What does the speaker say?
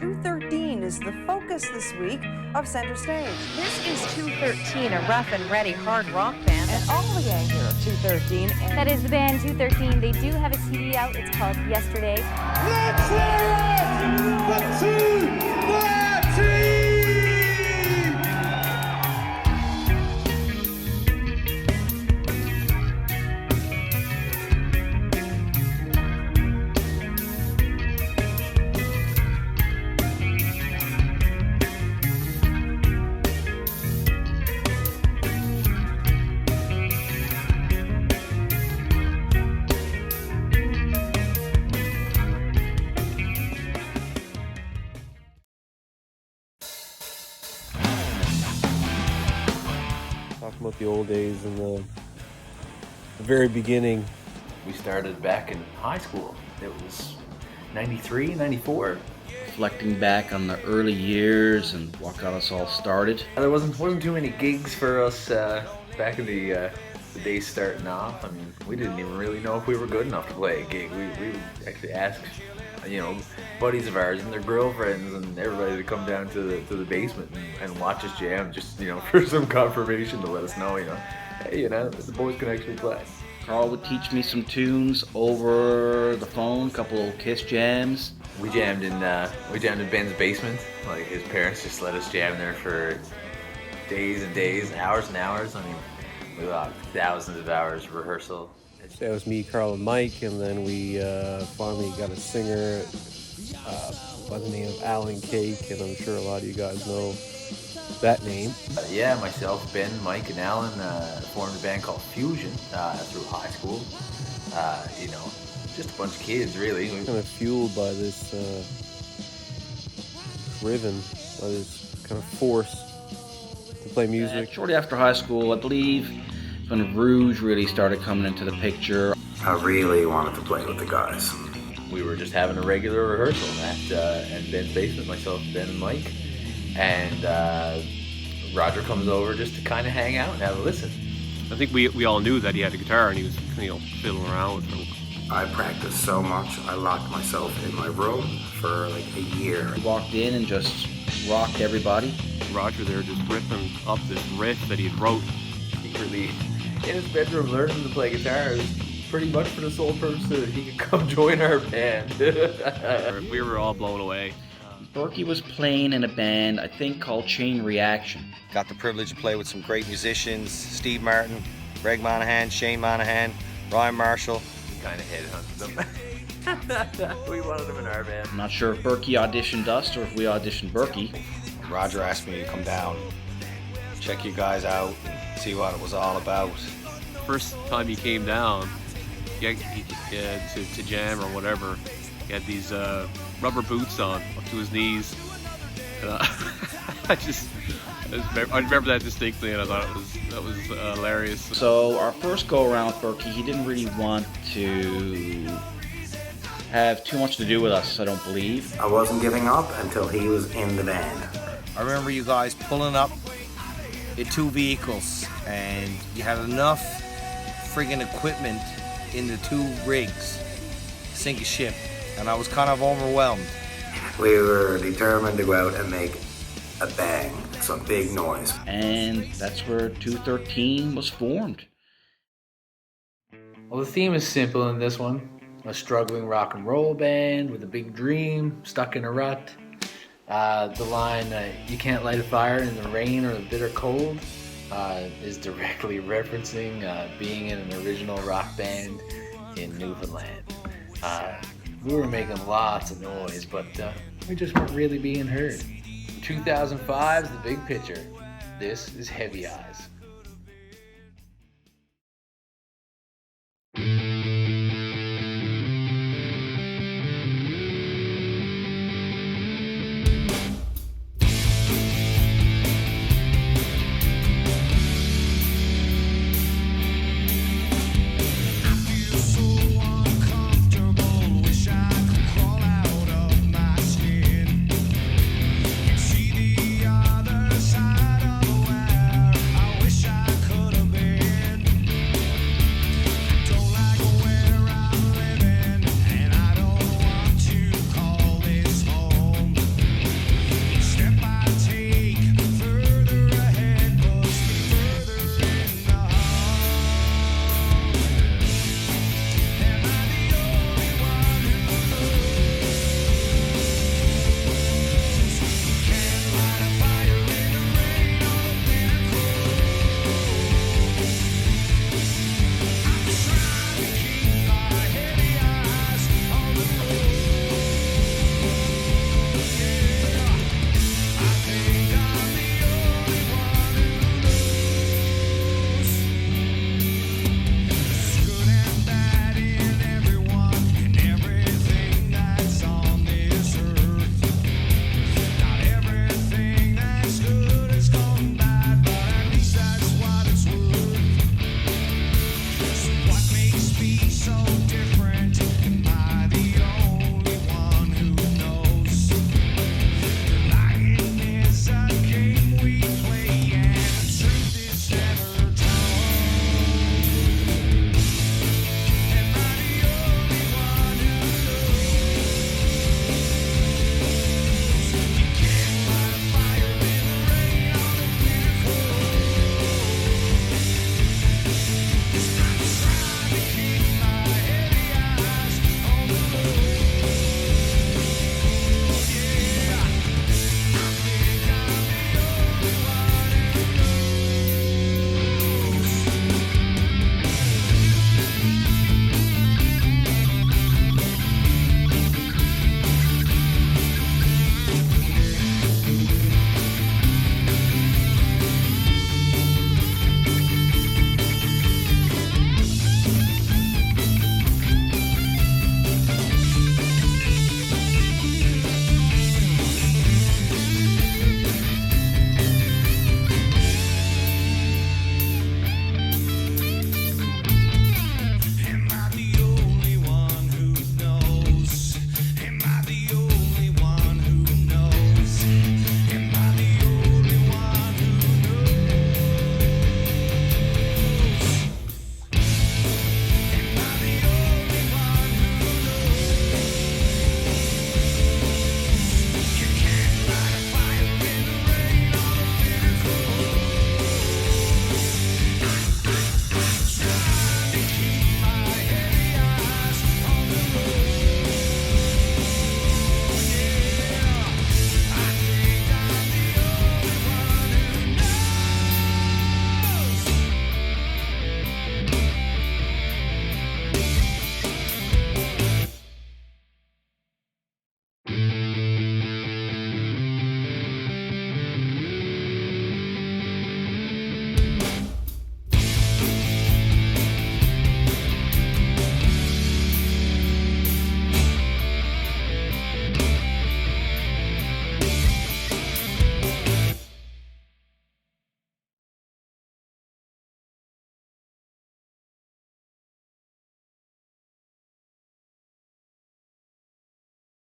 213 is the focus this week of Center Stage. This is 213, a rough and ready hard rock band. And all the gang here of 213. That is the band 213. They do have a CD out. It's called Yesterday. Let's hear it! The 213! Talking about the old days and the very beginning. We started back in high school. It was 93, 94. Reflecting back on the early years and what got us all started. There wasn't too many gigs for us back in the days starting off. I mean, we didn't even really know if we were good enough to play a gig. We would actually ask, buddies of ours and their girlfriends and everybody to come down to the basement and watch us jam, just for some confirmation to let us know, hey, the boys can actually play. Carl would teach me some tunes over the phone, a couple of Kiss jams. We jammed in Ben's basement. Like, his parents just let us jam there for days and days, hours and hours. I mean, we got thousands of hours of rehearsal. That was me, Carl, and Mike, and then we finally got a singer by the name of Alan Cake, and I'm sure a lot of you guys know that name. Myself, Ben, Mike, and Alan formed a band called Fusion through high school. Just a bunch of kids, really. Kind of fueled by this, driven by this kind of force to play music. Shortly after high school, I believe, when Rouge really started coming into the picture. I really wanted to play with the guys. We were just having a regular rehearsal at Ben's basement, myself, Ben, and Mike. And Roger comes over just to kind of hang out and have a listen. I think we all knew that he had a guitar and he was fiddling around with it. I practiced so much, I locked myself in my room for like a year. He walked in and just rocked everybody. Roger there just ripping up this riff that he had wrote. Secretly in his bedroom learning to play guitar, pretty much for the sole purpose that he could come join our band. We were all blown away. Berkey was playing in a band, I think, called Chain Reaction. Got the privilege to play with some great musicians: Steve Martin, Greg Monahan, Shane Monahan, Ryan Marshall. We kind of headhunted them. We wanted them in our band. I'm not sure if Berkey auditioned us or if we auditioned Berkey. Roger asked me to come down, check you guys out, and see what it was all about. First time he came down, to jam or whatever, he had these rubber boots on up to his knees. And, I remember that distinctly, and I thought that was hilarious. So our first go around with Berkey, he didn't really want to have too much to do with us, I don't believe. I wasn't giving up until he was in the band. I remember you guys pulling up in two vehicles, and you had enough friggin' equipment in the two rigs to sink a ship, and I was kind of overwhelmed. We were determined to go out and make a bang, some big noise. And that's where 213 was formed. Well, the theme is simple in this one. A struggling rock and roll band with a big dream, stuck in a rut. The line, you can't light a fire in the rain or the bitter cold, is directly referencing being in an original rock band in Newfoundland. We were making lots of noise, but we just weren't really being heard. 2005's The Big Picture. This is Heavy Eyes.